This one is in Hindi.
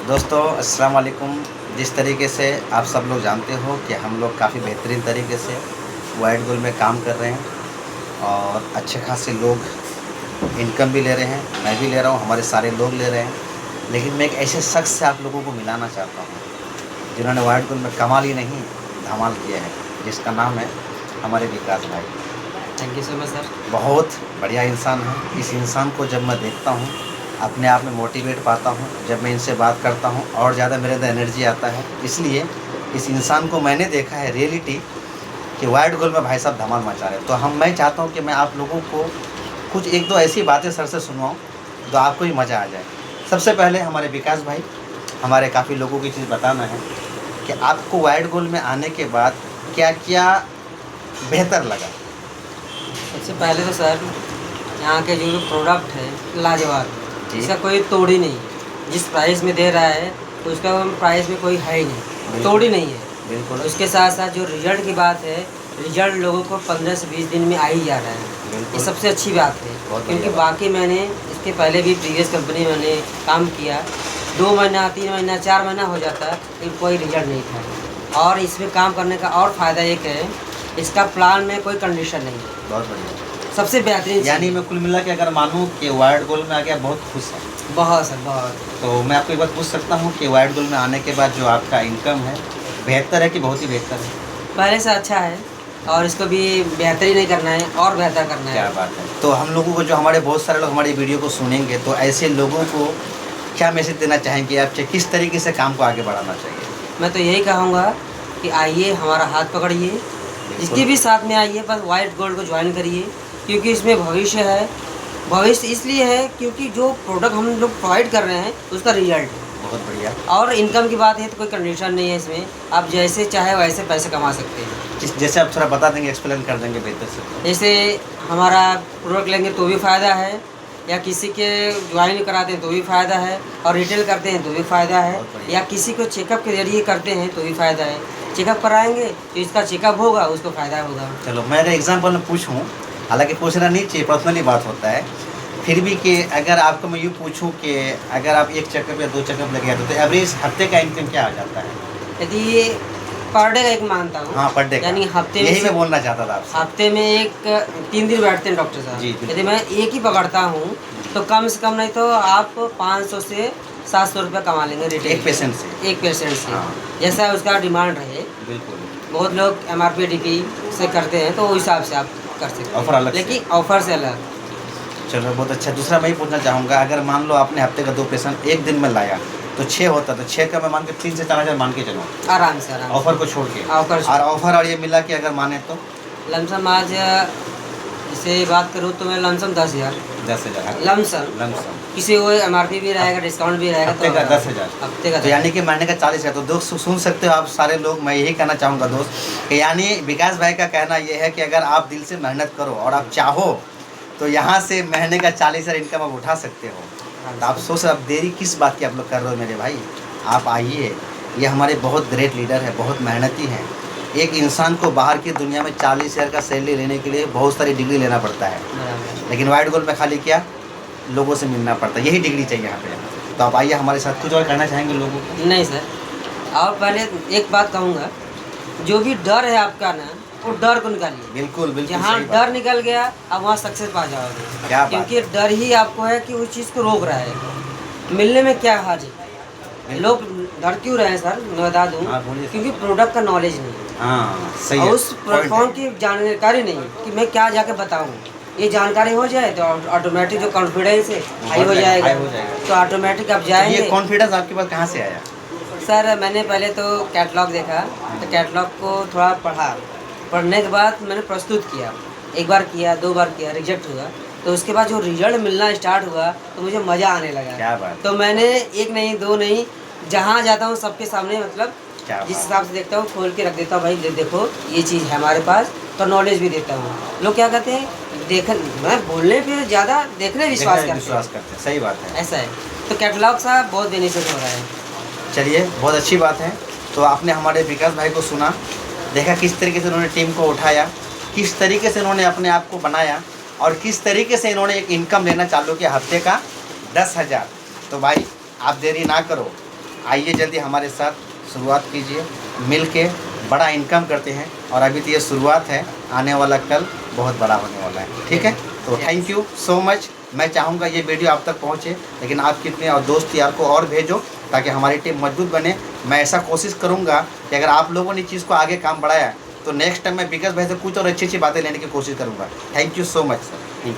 दोस्तों अस्सलाम वालेकुम। जिस तरीके से आप सब लोग जानते हो कि हम लोग काफ़ी बेहतरीन तरीके से वाइट गोल्ड में काम कर रहे हैं और अच्छे खासे लोग इनकम भी ले रहे हैं, मैं भी ले रहा हूँ, हमारे सारे लोग ले रहे हैं। लेकिन मैं एक ऐसे शख्स से आप लोगों को मिलाना चाहता हूँ जिन्होंने वाइट गोल्ड में कमाल ही नहीं धमाल किया है, जिसका नाम है हमारे विकास भाई। Thank you so much sir. बहुत बढ़िया इंसान है। इस इंसान को जब मैं देखता हूँ अपने आप में मोटिवेट पाता हूँ, जब मैं इनसे बात करता हूँ और ज़्यादा मेरे अंदर एनर्जी आता है। इसलिए इस इंसान को मैंने देखा है रियलिटी कि वाइट गोल्ड में भाई साहब धमाल मचा रहे हैं। तो मैं चाहता हूँ कि मैं आप लोगों को कुछ एक दो ऐसी बातें सर से सुनवाऊँ तो आपको ही मज़ा आ जाए। सबसे पहले हमारे विकास भाई, हमारे काफ़ी लोगों की चीज़ बताना है कि आपको वाइट गोल्ड में आने के बाद क्या क्या बेहतर लगा। सबसे पहले तो सर यहाँ के जो प्रोडक्ट है लाजवाब है, जी। इसका कोई तोड़ ही नहीं। जिस प्राइस में दे रहा है उसका प्राइस में कोई है ही नहीं, बिल्कुल। तोड़ ही नहीं है। बिल्कुल। उसके साथ साथ जो रिजल्ट की बात है, रिजल्ट लोगों को 15 से 20 दिन में आ ही जा रहा है। बिल्कुल। ये सबसे अच्छी बात है, बहुत क्योंकि बढ़िया बात। बाकी मैंने इसके पहले भी प्रीवियस कंपनी में मैंने काम किया, 2 महीना 3 महीना 4 महीना हो जाता लेकिन कोई रिजल्ट नहीं था। और इसमें काम करने का और फ़ायदा एक है, इसका प्लान में कोई कंडीशन नहीं है। बहुत बढ़िया। सबसे बेहतरीन यानी चीज़ मैं कुल मिला के अगर मानूँ कि वाइट गोल्ड में आके आप बहुत खुश हैं, है। बहुत सर बहुत। तो मैं आपको एक बात पूछ सकता हूँ कि वाइट गोल्ड में आने के बाद जो आपका इनकम है बेहतर है कि बहुत ही बेहतर है? पहले से अच्छा है और इसको भी बेहतर ही नहीं करना है और बेहतर करना क्या है। बात है। तो हम लोगों को, जो हमारे बहुत सारे लोग हमारी वीडियो को सुनेंगे, तो ऐसे लोगों को क्या मैसेज देना चाहेंगे आप, किस तरीके से काम को आगे बढ़ाना चाहिए? मैं तो यही कहूँगा कि आइए हमारा हाथ पकड़िए, जिसके भी साथ में आइए, बस वाइट गोल्ड को ज्वाइन करिए, क्योंकि इसमें भविष्य है। भविष्य इसलिए है क्योंकि जो प्रोडक्ट हम लोग प्रोवाइड कर रहे हैं उसका रिजल्ट है। बहुत बढ़िया। और इनकम की बात है तो कोई कंडीशन नहीं है इसमें, आप जैसे चाहे वैसे पैसे कमा सकते हैं। जैसे आप थोड़ा बता देंगे, एक्सप्लेन कर देंगे बेहतर से। जैसे हमारा प्रोडक्ट लेंगे तो भी फ़ायदा है, या किसी के ज्वाइन कराते हैं तो भी फ़ायदा है, और रिटेल करते हैं तो भी फ़ायदा है, या किसी को चेकअप के जरिए करते हैं तो भी फ़ायदा है। चेकअप कराएंगे तो इसका चेकअप होगा, उसको फ़ायदा होगा। चलो मैं अगर एग्जाम्पल में पूछूँ, हालांकि पूछना नहीं चाहिए, पर्सनली बात होता है, फिर भी कि अगर आपको मैं यूँ पूछूं कि अगर आप 1 चेकअप या 2 चेकअप लगे तो एवरेज हफ्ते का इनकम क्या आ जाता है? यदि पर डे का एक मानता हूँ। हाँ, पर डे का। यानी हफ्ते में यही मैं बोलना चाहता था आपसे। हफ्ते में एक 3 दिन बैठते हैं डॉक्टर साहब। जी, बिल्कुल। यदि मैं एक ही पकड़ता हूँ तो कम से कम नहीं तो आप 500 से 700 रुपये कमा लेंगे रिटेल एक पेशेंट से? एक पेशेंट से। हाँ। जैसा उसका डिमांड रहे। बिल्कुल। बहुत लोग MRP DP से करते हैं तो उस हिसाब से आप कर सकते हैं, ऑफर अलग से? लेकिन ऑफर से अलग। चलो बहुत अच्छा। दूसरा मैं ये पूछना चाहूँगा, अगर मान लो आपने हफ्ते का 2 पेशेंट एक दिन में लाया तो 6 होता, तो 6 का मैं मान के 3 से 4 हज़ार मान के चलो, आराम से आराम ऑफर को छोड़ के। ऑफर और ऑफर और ये मिला के अगर माने तो लमसम आज इसे बात करूँ तो मैं लमसम 10,000 10,000 लमसम। लमसम। किसी को MRP भी रहेगा, डिस्काउंट भी रहेगा, हफ्ते तो का 10,000। हफ्ते का तो यानी कि महीने का 40,000। तो दोस्त सुन सकते हो आप सारे लोग, मैं यही कहना चाहूँगा दोस्त कि यानी विकास भाई का कहना ये है कि अगर आप दिल से मेहनत करो और आप चाहो तो यहाँ से महीने का 40,000 इनकम आप उठा सकते हो। तो आप सोच, अब देरी किस बात की आप लोग कर रहे हो मेरे भाई? आप आइए। ये हमारे बहुत ग्रेट लीडर है, बहुत मेहनती हैं। एक इंसान को बाहर की दुनिया में 40,000 का सैलरी लेने के लिए बहुत सारी डिग्री लेना पड़ता है, लेकिन वाइट गोल्ड में खाली क्या, लोगों से मिलना पड़ता है, यही डिग्री चाहिए यहाँ पे। तो आप आइए हमारे साथ। कुछ और कहना चाहेंगे लोगों को? नहीं सर, और पहले एक बात कहूँगा, जो भी डर है आपका ना, वो डर को निकालिए। बिल्कुल बिल्कुल जहाँ सही बात। डर निकल गया आप वहाँ सक्सेस पा जाओगे। क्या बात क्योंकि डर ही आपको है कि उस चीज़ को रोक रहा है, मिलने में क्या हार्ज है। लोग डर क्यों रहे हैं सर, मैं बता दूँ, हाँ, बोलिए। क्योंकि प्रोडक्ट का नॉलेज नहीं है। हाँ सही और है। उस प्लेटफॉर्म की जानकारी नहीं कि मैं क्या जाके बताऊँ। ये जानकारी हो जाए तो ऑटोमेटिक जो कॉन्फिडेंस है हाई हो जाएगा, हाई हो जाएगा। तो ऑटोमेटिक आप तो जाएंगे। ये कॉन्फिडेंस आपके पास कहाँ से आया? सर मैंने पहले तो कैटलॉग देखा, तो कैटलॉग को थोड़ा पढ़ा, पढ़ने के बाद मैंने प्रस्तुत किया, एक बार किया, 2 बार किया, रिजेक्ट हुआ। तो उसके बाद जो रिजल्ट मिलना स्टार्ट हुआ तो मुझे मज़ा आने लगा। क्या बात। तो मैंने 1 नहीं 2 नहीं, जहाँ जाता हूँ सबके सामने, मतलब क्या जिस बात। हिसाब से देखता हूँ खोल के रख देता हूँ, भाई देखो ये चीज़ है हमारे पास, तो नॉलेज भी देता हूँ। लोग क्या कहते हैं, मैं बोलने पे ज़्यादा देखने विश्वास करते करते हैं। सही बात है। हैं, ऐसा है। तो कैटलॉग सा बहुत बेनिफिट हो रहा है। चलिए बहुत अच्छी बात है। तो आपने हमारे विकास भाई को सुना, देखा किस तरीके से उन्होंने टीम को उठाया, किस तरीके से उन्होंने अपने आप को बनाया, और किस तरीके से इन्होंने एक इनकम लेना चालू किया हफ्ते का 10,000। तो भाई आप देरी ना करो, आइए जल्दी हमारे साथ शुरुआत कीजिए, मिल के बड़ा इनकम करते हैं। और अभी तो ये शुरुआत है, आने वाला कल बहुत बड़ा होने वाला है। ठीक है, तो थैंक यू सो मच। मैं चाहूँगा ये वीडियो आप तक पहुँचे, लेकिन आप कितने और दोस्त यार को और भेजो ताकि हमारी टीम मजबूत बने। मैं ऐसा कोशिश करूँगा कि अगर आप लोगों ने चीज़ को आगे काम बढ़ाया तो नेक्स्ट टाइम मैं विकास भाई से कुछ और अच्छी अच्छी बातें लेने की कोशिश करूँगा। Thank you so much sir.